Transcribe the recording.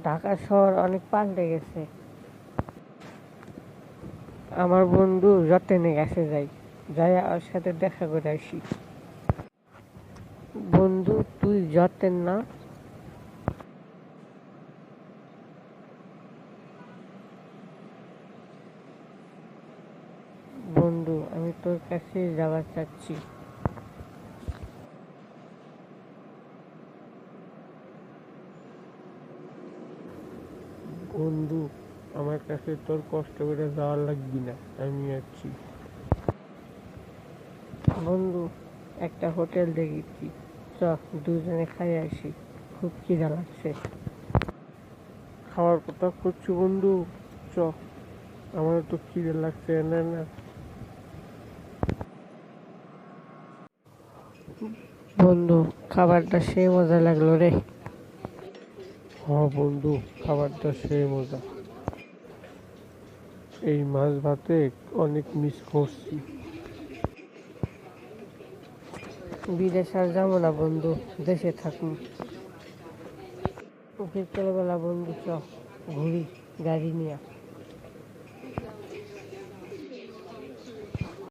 ঢাকা শহর অনেক পাল্টে গেছে। আমার বন্ধু যতনে গেছে যাই ওর সাথে দেখা করে আসি। বন্ধু তুই যতেন না? বন্ধু আমি তোর কাছে যাওয়ার চাচ্ছি। বন্ধু আমার কাছে তোর কষ্ট করে যাওয়া লাগবি না, আমি আছি। বন্ধু একটা হোটেল দেখেছি, চ দুজনে খাই আসি, খুব খিদা লাগছে। খাওয়ার কথা করছি বন্ধু, চ, আমার তো খিদে লাগছে না না। বন্ধু খাবারটা সেই মজা লাগলো রে। হ্যাঁ বন্ধু, খাবারটা সেই মজা। এই মাছ ভাতে অনেক মিস করছি। বিদেশ আর যাবো না বন্ধু, দেশে থাকুন। বিকেলবেলা বন্ধু চ ঘুরি গাড়ি নিয়ে।